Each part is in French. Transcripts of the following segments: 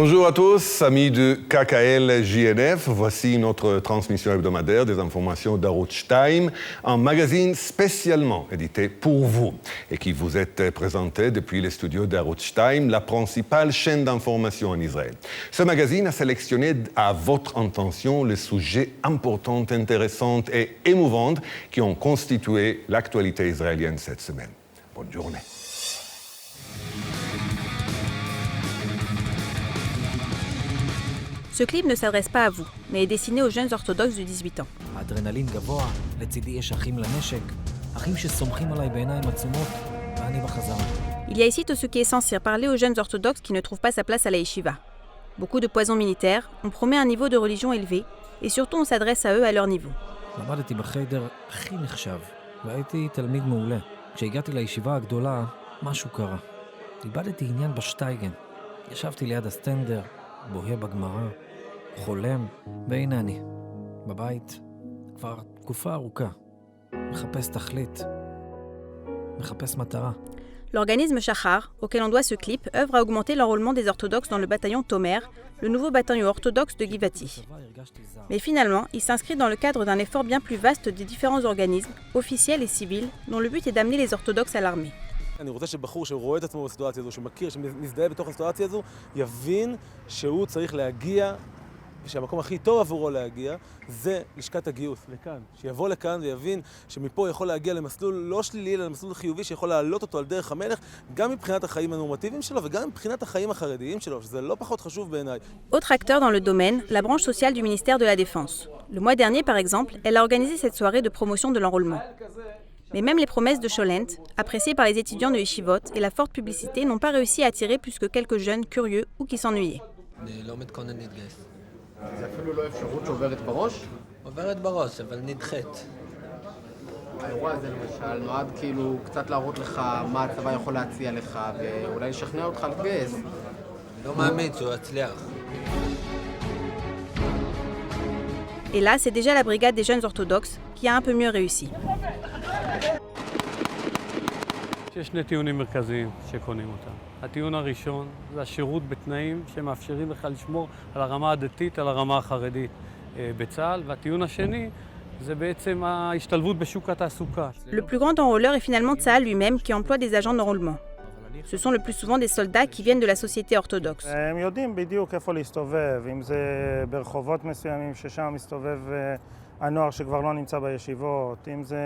Bonjour à tous, amis de KKL JNF. Voici notre transmission hebdomadaire des informations d'Arutz Shtaim, un magazine spécialement édité pour vous et qui vous est présenté depuis les studios d'Arutz Shtaim, la principale chaîne d'information en Israël. Ce magazine a sélectionné à votre intention les sujets importants, intéressants et émouvants qui ont constitué l'actualité israélienne cette semaine. Bonne journée. Ce clip ne s'adresse pas à vous, mais est destiné aux jeunes orthodoxes de 18 ans. האדרנלין גבוה, לצידי יש אחים לנשק, אחים שסומכים עליי בעיניים עצומות, ואני בחזרה. Il y a ici tout ce qui est censé parler aux jeunes orthodoxes qui ne trouvent pas sa place à la yeshiva. Beaucoup de poisons militaires, on promet un niveau de religion élevé, et surtout on s'adresse à eux à leur niveau. למדתי בחדר הכי נחשב, והייתי תלמיד מעולה. כשהגעתי לישיבה הגדולה, משהו קרה. איבדתי עניין בשטייגן. ישבתי ליד הסטנדר, בוהה בגמרא, חולם, והנה אני. בבית, כבר תקופה ארוכה. מחפש תכלית. מחפש מטרה. L'organisme Shachar, auquel on doit ce clip, œuvre à augmenter l'enrôlement des orthodoxes dans le bataillon Tomer, le nouveau bataillon orthodoxe de Givati. Mais finalement, il s'inscrit dans le cadre d'un effort bien plus vaste des différents organismes, officiels et civils, dont le but est d'amener les orthodoxes à l'armée. אני רוצה שבחור שרואה את עצמו בסיטואציה הזו, שמכיר, שמזדהה בתוך הסיטואציה הזו, יבין שהוא צריך להגיע, שהמקום הכי טוב עבורו להגיע, זה לשכת הגיוס, לכאן. שיבוא לכאן ויבין שמפה יכול להגיע למסלול לא שלילי, אלא למסלול חיובי, שיכול להעלות אותו על דרך המלך, גם מבחינת החיים הנורמטיביים שלו, וגם מבחינת החיים החרדיים שלו, שזה לא פחות חשוב בעיניי. Autre acteur dans le domaine, la branche sociale du ministère de la Défense. Le mois dernier, par exemple, elle a organisé cette soirée de promotion de l'enrôlement. Mais même les promesses de Cholent, appréciées par les étudiants de Yeshivot et la forte publicité n'ont pas réussi à attirer plus que quelques jeunes curieux ou qui s'ennuyaient. אני לא מתכונן להתגייס. זה אפילו לא אפשרות שעוברת בראש? עוברת בראש, אבל נדחית. האירוע הזה למשל נועד כאילו קצת להראות לך מה הצבא יכול להציע לך ואולי לשכנע אותך להתגייס. אני לא מאמין שהוא יצליח. Et là, c'est déjà la brigade des jeunes orthodoxes qui a un peu mieux réussi. יש שני טיעונים מרכזיים שקונים אותם. הטיעון הראשון זה השירות בתנאים שמאפשרים לך לשמור על הרמה הדתית, על הרמה החרדית בצה"ל, והטיעון השני זה בעצם ההשתלבות בשוק התעסוקה. Le plus grand enrôleur est finalement Tsahal lui-même qui emploie des agents d'enrôlement. Ce sont le plus souvent des soldats qui viennent de la société orthodoxe. הם יודעים בדיוק איפה להסתובב, אם זה ברחובות מסוימים ששם מסתובב הנוער שכבר לא נמצא בישיבות, אם זה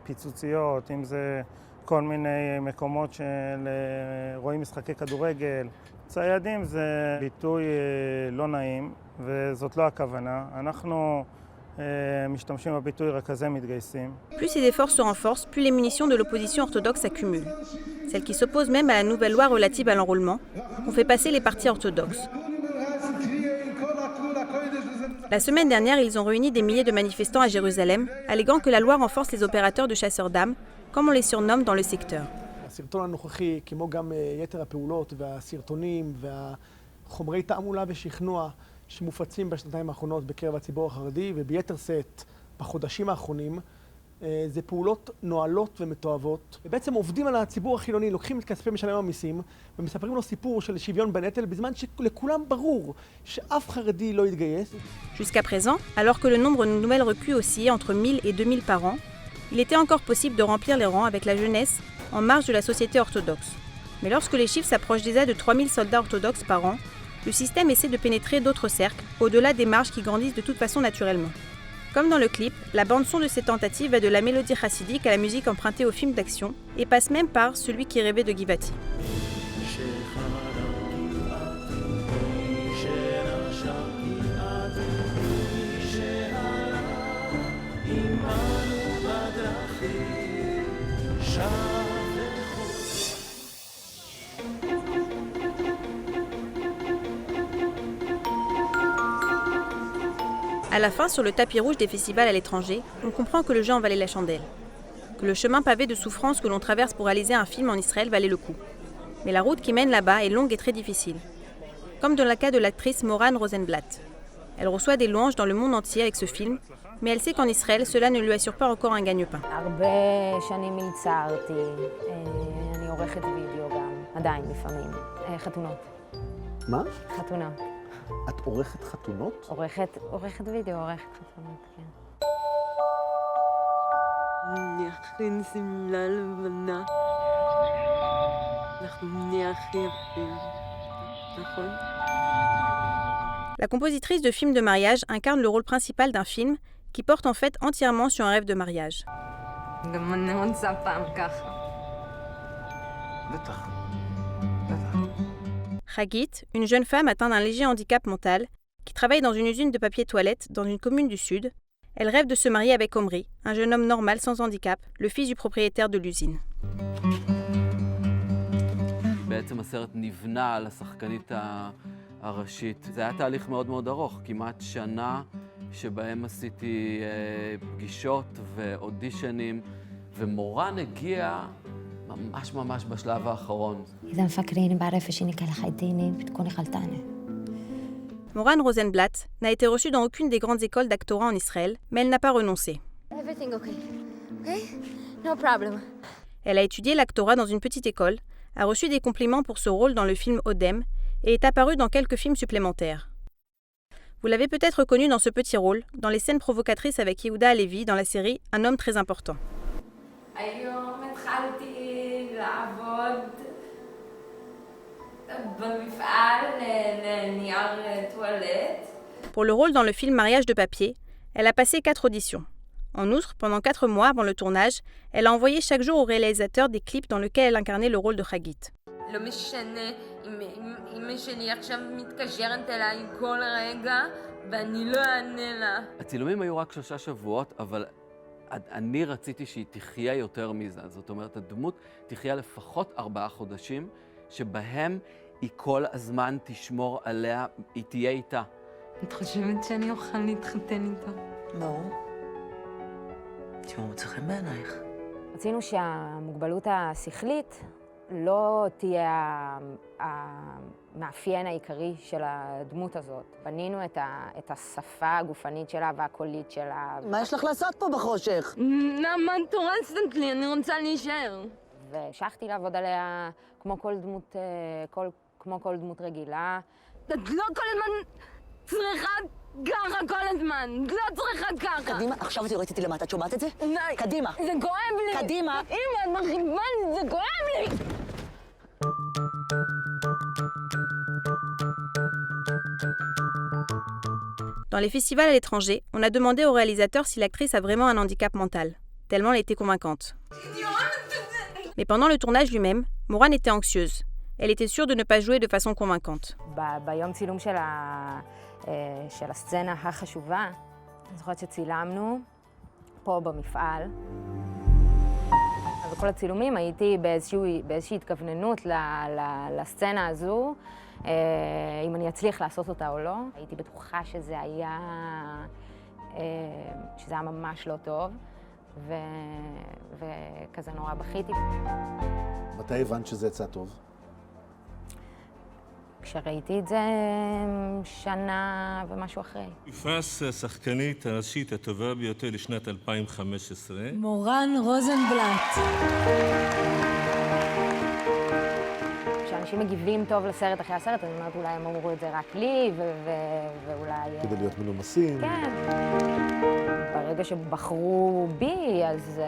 פיצוציות, אם זה כל מיני מקומות שרואים משחקי כדורגל. ציידים זה ביטוי לא נעים, וזאת לא הכוונה. אנחנו משתמשים בביטוי רכזי מתגייסים. Plus ces efforts se renforcent, plus les munitions de l'opposition orthodoxe s'accumulent. Celles qui s'opposent même à la nouvelle loi relative à l'enrôlement, ont fait passer les partis orthodoxes. La semaine dernière, ils ont réuni des milliers de manifestants à Jérusalem, alléguant que la loi renforce les opérateurs de chasseurs d'âmes, comme on les surnomme dans le secteur. הסרטון הנוכחי, כמו גם יתר הפעולות והסרטונים והחומרי תעמולה ושכנוע שמופצים בשנתיים האחרונות בקרב הציבור החרדי וביתר שאת בחודשים האחרונים, זה פעולות נועלות ומתועבות. ובעצם עובדים על הציבור החילוני, לוקחים את כספי משלם המיסים ומספרים לו סיפור של שוויון בנטל בזמן שלכולם ברור שאף חרדי לא יתגייס. Jusqu'à présent, alors que le nombre de nouvelles recrues oscillait entre 1000 et 2000 par an, il était encore possible de remplir les rangs avec la jeunesse en marge de la société orthodoxe. Mais lorsque les chiffres s'approchent déjà de 3000 soldats orthodoxes par an, le système essaie de pénétrer d'autres cercles, au-delà des marges qui grandissent de toute façon naturellement. Comme dans le clip, la bande-son de ces tentatives va de la mélodie chassidique à la musique empruntée au film d'action et passe même par Celui qui rêvait de Givati. À la fin, sur le tapis rouge des festivals à l'étranger, on comprend que le jeu en valait la chandelle. Que le chemin pavé de souffrance que l'on traverse pour réaliser un film en Israël valait le coup. Mais la route qui mène là-bas est longue et très difficile. Comme dans le cas de l'actrice Moran Rosenblatt. Elle reçoit des louanges dans le monde entier avec ce film, mais elle sait qu'en Israël, cela ne lui assure pas encore un gagne-pain. הרבה שנים ייצרתי, אני עורכת וידאו גם, עדיין לפעמים, חתונות. מה? חתונה. את עורכת חתונות? עורכת וידאו, עורכת חתונות, כן. אני אכין שמלה לבנה. אנחנו נהיה הכי יפים. נכון? La compositrice de films de mariage incarne le rôle principal d'un film qui porte en fait entièrement sur un rêve de mariage. גם אני רוצה פעם ככה. בטח. Hagit, une jeune femme atteinte d'un léger handicap mental, qui travaille dans une usine de papier toilette dans une commune du Sud. Elle rêve de se marier avec Omri, un jeune homme normal sans handicap, le fils du propriétaire de l'usine. בעצם הסרט נבנה על השחקנית הראשית. זה היה תהליך מאוד מאוד ארוך, כמעט שנה שבהם עשיתי פגישות ואודישנים, ומורן הגיע ממש בשלב האחרון. إذا مفكرين بعرفش إنك لحقتيني بتكوني غلطانة. Moran Rosenblatt n'a été reçue dans aucune des grandes écoles d'actorat en Israël, mais elle n'a pas renoncé. Everything okay? Okay? No problem. Elle a étudié l'actorat dans une petite école, a reçu des compliments pour ce rôle dans le film Odem et est apparue dans quelques films supplémentaires. Vous l'avez peut-être reconnue dans ce petit rôle, dans les scènes provocatrices avec Yehuda Halevi dans la série Un homme très important. היום התחלתי לעבוד במפעל לנייר טואלט. Pour le rôle dans le film Mariage de papier, elle a passé 4 auditions. En outre, pendant 4 mois avant le tournage, elle a envoyé chaque jour au réalisateur des clips dans lesquels elle incarnait le rôle de Hagit. לא משנה אם אמא שלי עכשיו מתקשרת אליי כל רגע ואני לא אענה לה. הצילומים היו רק 3 שבועות, אבל אני רציתי שהיא תחיה יותר מזה. זאת אומרת, הדמות תחיה לפחות 4 חודשים, שבהם היא כל הזמן תשמור עליה, היא תהיה איתה. את חושבת שאני אוכל להתחתן איתו? ברור. תראו, מוצא חן בעינייך. רצינו שהמוגבלות השכלית לא תהיה המאפיין העיקרי של הדמות הזאת. בנינו את השפה הגופנית שלה והקולית שלה. מה יש לך לעשות פה בחושך? למה את הורסת לי? אני רוצה להישאר. והמשכתי לעבוד עליה כמו כל דמות רגילה. את לא כל הזמן צריכה ככה כל הזמן. את לא צריכה ככה. קדימה, עכשיו את יורדת איתי למטה, את שומעת את זה? די. קדימה. זה כואב לי. קדימה. אמא, את מרחיבה לי, זה כואב לי. Dans les festivals à l'étranger, on a demandé au réalisateur si l'actrice a vraiment un handicap mental, tellement elle était convaincante. Mais pendant le tournage lui-même, Moran était anxieuse. Elle était sûre de ne pas jouer de façon convaincante. ביום צילום של הסצנה החשובה, אני זוכרת שצילמנו פה במפעל. בכל הצילומים הייתי באיזושהי התכווננות לסצנה הזו, אם אני אצליח לעשות אותה או לא. הייתי בטוחה שזה היה ממש לא טוב, וכזה נורא בכיתי. מתי הבנת שזה יצא טוב? כשראיתי את זה שנה ומשהו אחרי. בפרס השחקנית הראשית הטובה ביותר לשנת 2015. מורן רוזנבלט. כשאנשים מגיבים טוב לסרט אחרי הסרט, אני אומרת, אולי הם אמרו את זה רק לי, ואולי... כדי להיות מנומסים. כן. ברגע שבחרו בי, אז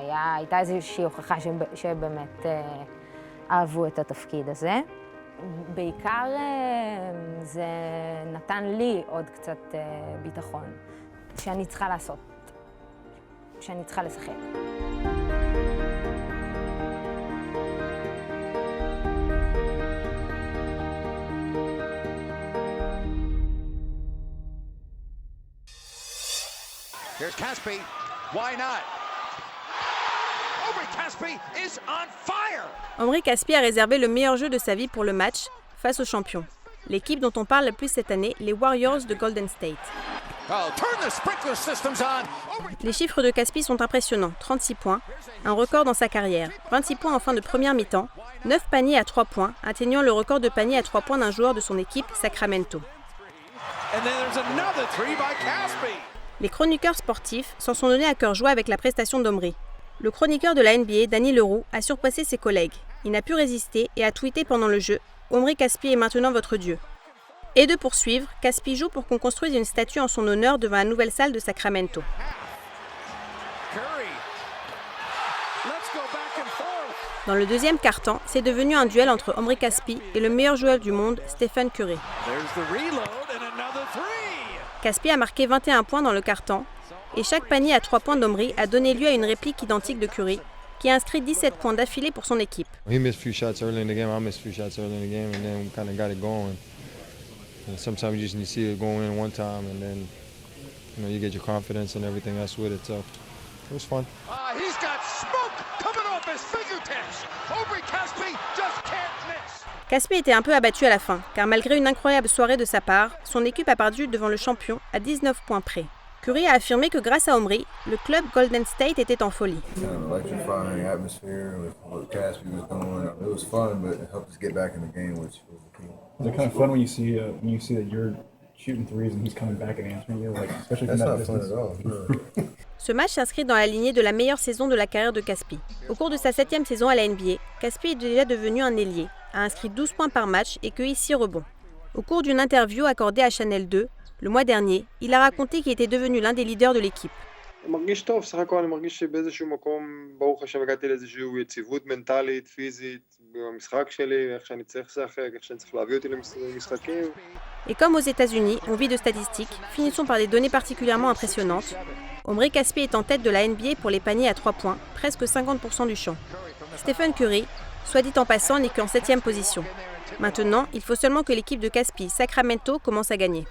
הייתה איזושהי הוכחה שבאמת אהבו את התפקיד הזה. בעיקר זה נתן לי עוד קצת ביטחון, שאני צריכה לעשות, שאני צריכה לשחק. Here's Caspi. Why not? Omri Caspi is on fire! Omri Caspi a réservé le meilleur jeu de sa vie pour le match face aux champions. L'équipe dont on parle le plus cette année, les Warriors de Golden State. Les chiffres de Caspi sont impressionnants, 36 points, un record dans sa carrière, 26 points en fin de première mi-temps, 9 paniers à 3 points, atteignant le record de paniers à 3 points d'un joueur de son équipe, Sacramento. Les chroniqueurs sportifs s'en sont donnés à cœur joie avec la prestation d'Omri. Le chroniqueur de la NBA, Danny Leroux, a surpassé ses collègues. Il n'a pu résister et a tweeté pendant le jeu Omri Caspi est maintenant votre dieu. Et de poursuivre, Caspi joue pour qu'on construise une statue en son honneur devant la nouvelle salle de Sacramento. Dans le deuxième quart-temps, c'est devenu un duel entre Omri Caspi et le meilleur joueur du monde, Stephen Curry. Caspi a marqué 21 points dans le quart-temps, et chaque panier à 3 points d'Omri a donné lieu à une réplique identique de Curry, qui a inscrit 17 points d'affilée pour son équipe. He missed a few shots early in the game, I missed a few shots early in the game, and then we kind of got it going. And sometimes you just need to see it go in one time, and then you get your confidence and everything else with it. So it was fun. He's got smoke coming off his fingertips. Omri Caspi just can't miss. Caspi était un peu abattu à la fin, car malgré une incroyable soirée de sa part, son équipe a perdu devant le champion à 19 points près. Curry a affirmé que grâce à Omri, le club Golden State était en folie. Is it kind of fun when you see that you're shooting threes and he's coming back and answering you, like especially from that distance? Ce match s'inscrit dans la lignée de la meilleure saison de la carrière de Caspi. Au cours de sa 7e saison à la NBA, Caspi est déjà devenu un ailier, a inscrit 12 points par match et cueilli 6 rebonds. Au cours d'une interview accordée à Channel 2, le mois dernier, il a raconté qu'il était devenu l'un des leaders de l'équipe. מרגיש טוב, סך הכל אני מרגיש שבאיזשהו מקום, ברוך השם, הגעתי לאיזושהי יציבות מנטלית, פיזית, במשחק שלי, איך שאני צריך לשחק, איך שאני צריך להביא אותי למשחקים. Et comme aux États-Unis, on vit de statistiques, finissons par des données particulièrement impressionnantes. Omri Caspi est en tête de la NBA pour les paniers à 3 points, presque 50% du champ. Stephen Curry, soit dit en passant, n'est qu'en 7e position. Maintenant, il faut seulement que l'équipe de Caspi, Sacramento, commence à gagner.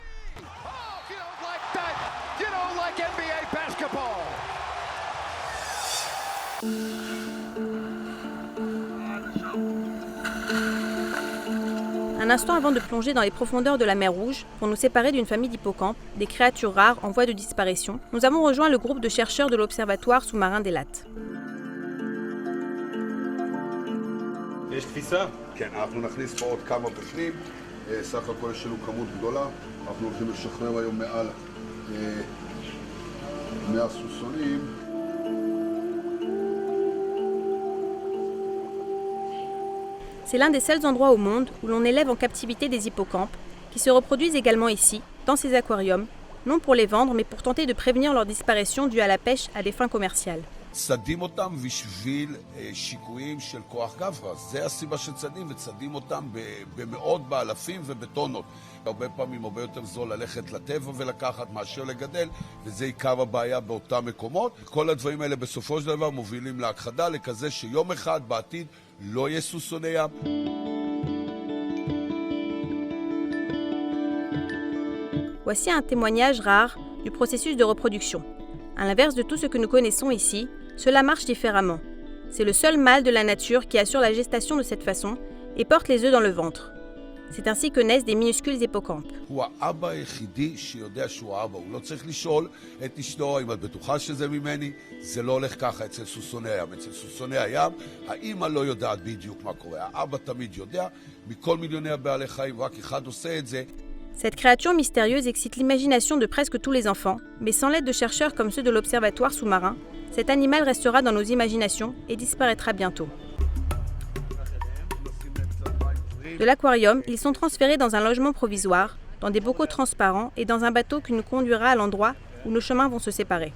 Un instant avant de plonger dans les profondeurs de la mer Rouge, pour nous séparer d'une famille d'hippocampes, des créatures rares en voie de disparition, nous avons rejoint le groupe de chercheurs de l'Observatoire sous-marin d'Eilat. יש תפיסה? כן, אנחנו נכניס פה עוד כמה בפנים, סך הכל יש לנו כמות גדולה, אנחנו הולכים לשחרר היום מעל 100 סוסונים. C'est l'un des seuls endroits au monde où l'on élève en captivité des hippocampes, qui se reproduisent également ici, dans ces aquariums, non pour les vendre, mais pour tenter de prévenir leur disparition due à la pêche à des fins commerciales. צדים אותם בשביל שיקויים של כוח גברא. זה הסיבה שצדים, וצדים אותם במאות, באלפים ובטונות. הרבה פעמים הרבה יותר זול ללכת לטבע ולקחת מאשר לגדל, וזה עיקר הבעיה באותם מקומות. כל הדברים האלה בסופו של דבר מובילים להכחדה, לכזה שיום אחד בעתיד לא יהיה סוסוני ים. Voici un témoignage rare du processus de reproduction. À l'inverse de tout ce que nous connaissons ici, cela marche différemment. C'est le seul mâle de la nature qui assure la gestation de cette façon et porte les œufs dans le ventre. C'est ainsi que naissent des minuscules hippocampes. הוא האבא היחידי שיודע שהוא האבא. הוא לא צריך לשאול את אשתו אם את בטוחה שזה ממני. זה לא הולך ככה אצל סוסוני הים. אצל סוסוני הים, האמא לא יודעת בדיוק מה קורה. האבא תמיד יודע. מכל מיליוני הבעלי חיים רק אחד עושה את זה. Cette créature mystérieuse excite l'imagination de presque tous les enfants, mais sans l'aide de chercheurs comme ceux de l'Observatoire sous-marin, cet animal restera dans nos imaginations et disparaîtra bientôt. De l'aquarium, ils sont transférés dans un logement provisoire, dans des bocaux transparents et dans un bateau qui nous conduira à l'endroit où nos chemins vont se séparer.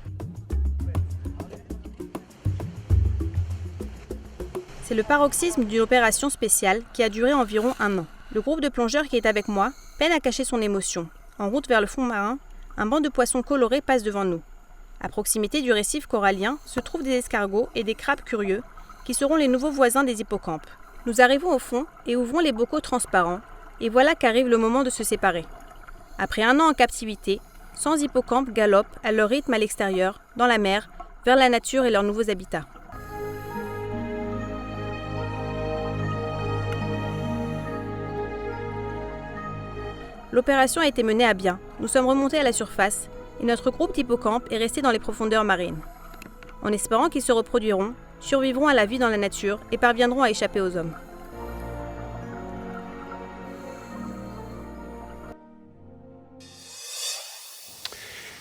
C'est le paroxysme d'une opération spéciale qui a duré environ 1 an. Le groupe de plongeurs qui est avec moi peine à cacher son émotion. En route vers le fond marin, un banc de poissons colorés passe devant nous. À proximité du récif corallien se trouvent des escargots et des crabes curieux qui seront les nouveaux voisins des hippocampes. Nous arrivons au fond et ouvrons les bocaux transparents, et voilà qu'arrive le moment de se séparer. Après 1 an en captivité, 100 hippocampes galopent à leur rythme à l'extérieur, dans la mer, vers la nature et leurs nouveaux habitats. L'opération a été menée à bien. Nous sommes remontés à la surface et notre groupe d'hippocampes est resté dans les profondeurs marines. En espérant qu'ils se reproduiront, survivront à la vie dans la nature et parviendront à échapper aux hommes.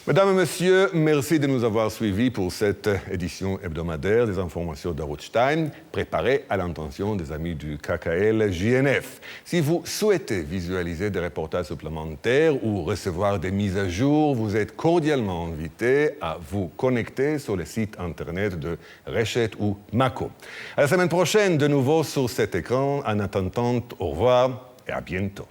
Mesdames et messieurs, merci de nous avoir suivis pour cette édition hebdomadaire des informations d'Arutz Time, préparée à l'intention des amis du KKL-JNF. Si vous souhaitez visualiser des reportages supplémentaires ou recevoir des mises à jour, vous êtes cordialement invités à vous connecter sur le site internet de Reshet ou Mako. À la semaine prochaine, de nouveau sur cet écran. En attendant, au revoir et à bientôt.